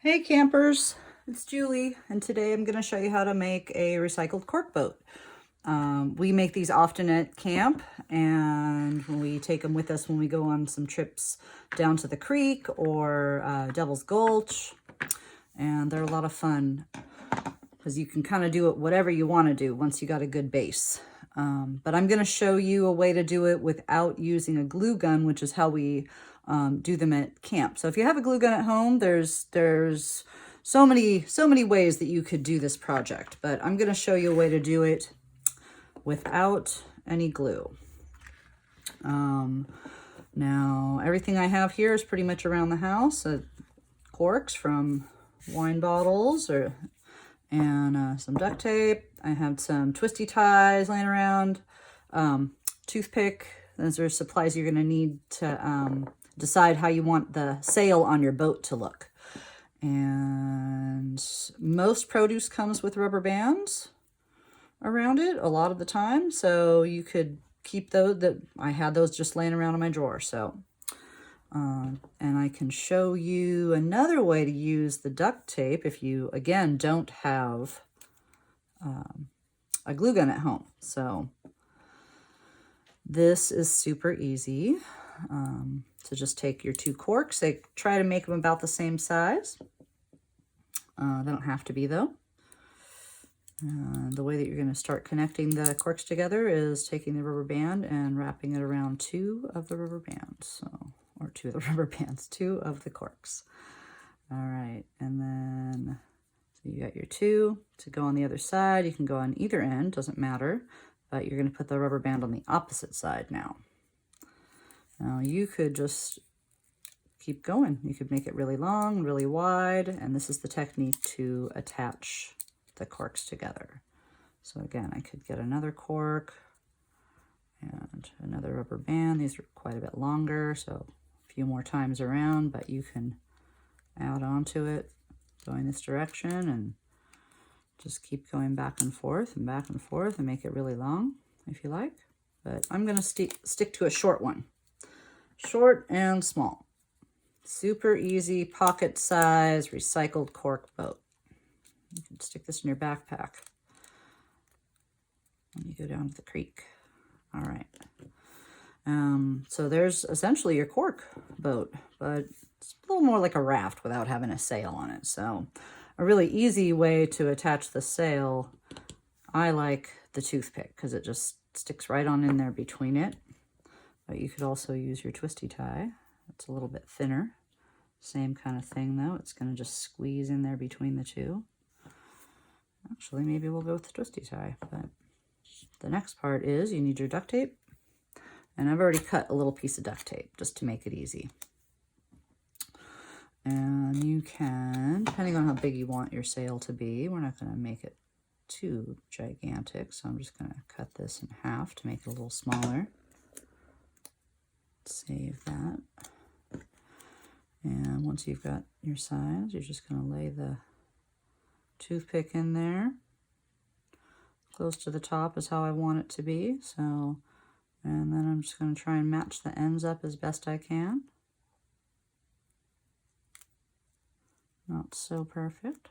Hey campers, it's Julie, and today I'm going to show you how to make a recycled cork boat. We make these often at camp, and we take them with us when we go on some trips down to the creek or Devil's Gulch, and they're a lot of fun because you can kind of do it whatever you want to do once you got a good base. But I'm going to show you a way to do it without using a glue gun, which is how we do them at camp. So if you have a glue gun at home, there's so many ways that you could do this project, but I'm going to show you a way to do it without any glue. Now everything I have here is pretty much around the house. Corks from wine bottles and some duct tape. I have some twisty ties laying around, toothpick. Those are supplies you're going to need to decide how you want the sail on your boat to look. And most produce comes with rubber bands around it a lot of the time, so you could keep those. I had those just laying around in my drawer. So and I can show you another way to use the duct tape if you again don't have a glue gun at home. So this is super easy. So just take your two corks. They try to make them about the same size. They don't have to be though. The way that you're going to start connecting the corks together is taking the rubber band and wrapping it around two of the rubber bands. Or two of the rubber bands, two of the corks. All right, and then so you got your two to go on the other side. You can go on either end, doesn't matter, but you're going to put the rubber band on the opposite side now. Now you could just keep going. You could make it really long, really wide, and this is the technique to attach the corks together. So again, I could get another cork and another rubber band. These are quite a bit longer, so a few more times around, but you can add onto it, going this direction, and just keep going back and forth and make it really long if you like. But I'm going to stick to a short one. Short and small. Super easy, pocket size, recycled cork boat. You can stick this in your backpack when you go down to the creek. All right. So there's essentially your cork boat, but it's a little more like a raft without having a sail on it. So a really easy way to attach the sail, I like the toothpick because it just sticks right on in there between it. But you could also use your twisty tie. It's a little bit thinner. Same kind of thing though. It's going to just squeeze in there between the two. Actually, maybe we'll go with the twisty tie. But the next part is you need your duct tape. And I've already cut a little piece of duct tape just to make it easy. And you can, depending on how big you want your sail to be, we're not going to make it too gigantic. So I'm just going to cut this in half to make it a little smaller. Save that. And once you've got your size, you're just going to lay the toothpick in there. Close to the top is how I want it to be. So, and then I'm just going to try and match the ends up as best I can. Not so perfect.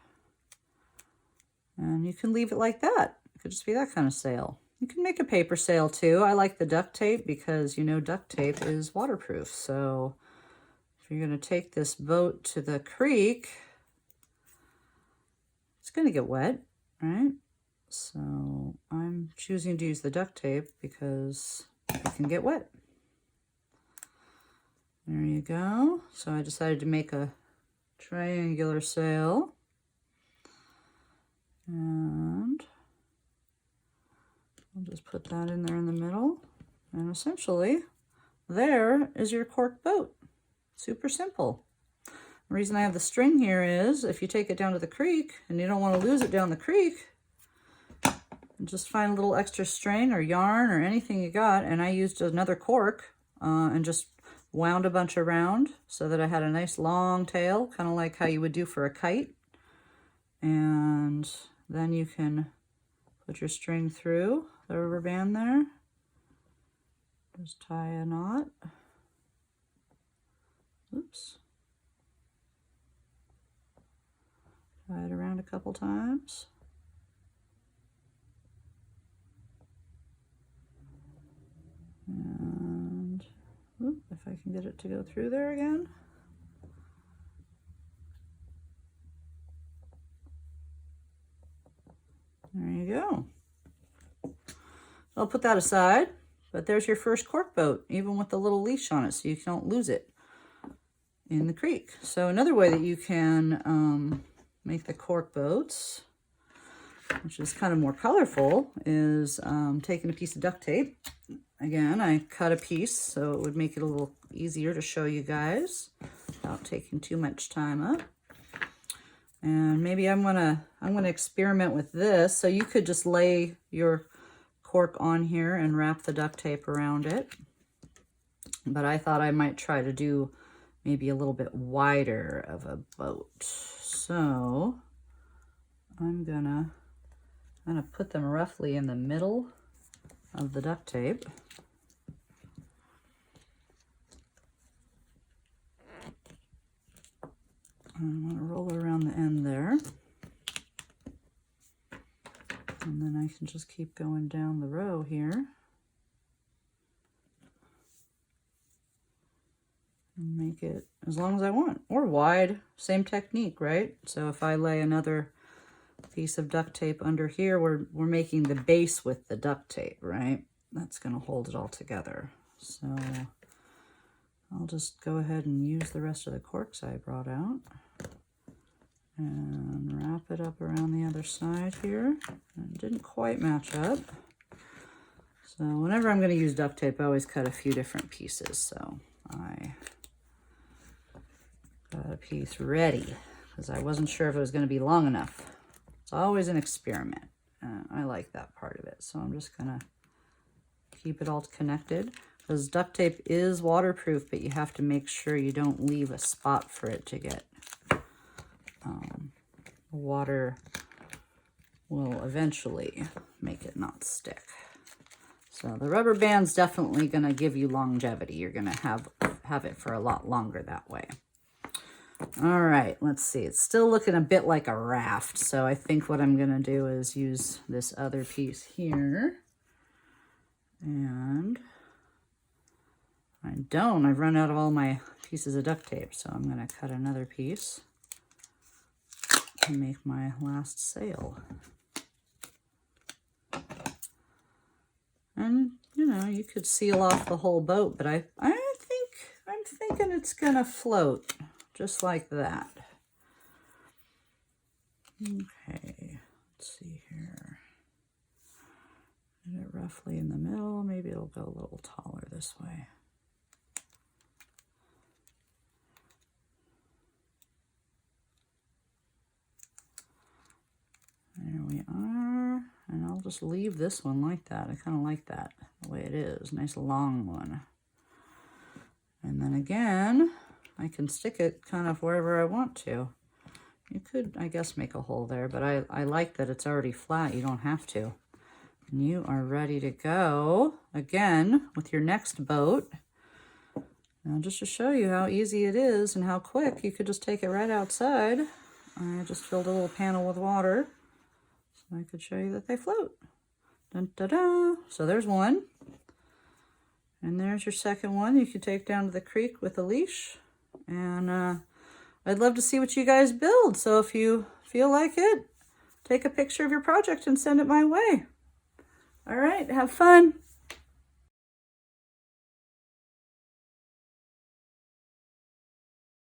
And you can leave it like that. It could just be that kind of sail. You can make a paper sail too. I like the duct tape because you know duct tape is waterproof. So if you're going to take this boat to the creek, it's going to get wet, right? So I'm choosing to use the duct tape because it can get wet. There you go. So I decided to make a triangular sail. And I'll just put that in there in the middle. And essentially, there is your cork boat. Super simple. The reason I have the string here is if you take it down to the creek and you don't want to lose it down the creek, just find a little extra string or yarn or anything you got. And I used another cork and just wound a bunch around so that I had a nice long tail, kind of like how you would do for a kite. And then you can put your string through the rubber band there. Just tie a knot. Oops. Tie it around a couple times. And if I can get it to go through there again. There you go. I'll put that aside, but there's your first cork boat, even with the little leash on it, so you don't lose it in the creek. So another way that you can make the cork boats, which is kind of more colorful, is taking a piece of duct tape. Again, I cut a piece so it would make it a little easier to show you guys without taking too much time up. And maybe I'm gonna experiment with this. So you could just lay your cork on here and wrap the duct tape around it. But I thought I might try to do maybe a little bit wider of a boat. So I'm gonna put them roughly in the middle of the duct tape. I'm going to roll around the end there. And then I can just keep going down the row here. And make it as long as I want, or wide, same technique, right? So if I lay another piece of duct tape under here, we're making the base with the duct tape, right? That's going to hold it all together. So I'll just go ahead and use the rest of the corks I brought out and wrap it up around the other side here. It didn't quite match up. So whenever I'm going to use duct tape, I always cut a few different pieces. So I got a piece ready because I wasn't sure if it was going to be long enough. It's always an experiment. I like that part of it. So I'm just going to keep it all connected. Because duct tape is waterproof, but you have to make sure you don't leave a spot for it to get. Water will eventually make it not stick. So the rubber band's definitely going to give you longevity. You're going to have it for a lot longer that way. All right, let's see. It's still looking a bit like a raft. So I think what I'm going to do is use this other piece here. And I've run out of all my pieces of duct tape. So I'm going to cut another piece to make my last sail. And, you know, you could seal off the whole boat, but I'm thinking it's going to float just like that. Okay, let's see here. Get it roughly in the middle. Maybe it'll go a little taller this way. There we are. And I'll just leave this one like that. I kind of like that the way it is. Nice long one. And then again, I can stick it kind of wherever I want to. You could, I guess, make a hole there, but I like that it's already flat. You don't have to. And you are ready to go again with your next boat. Now, just to show you how easy it is and how quick, you could just take it right outside. I just filled a little panel with water so I could show you that they float. Dun, da, da. So there's one. And there's your second one you could take down to the creek with a leash. And I'd love to see what you guys build. So if you feel like it, take a picture of your project and send it my way. All right, have fun.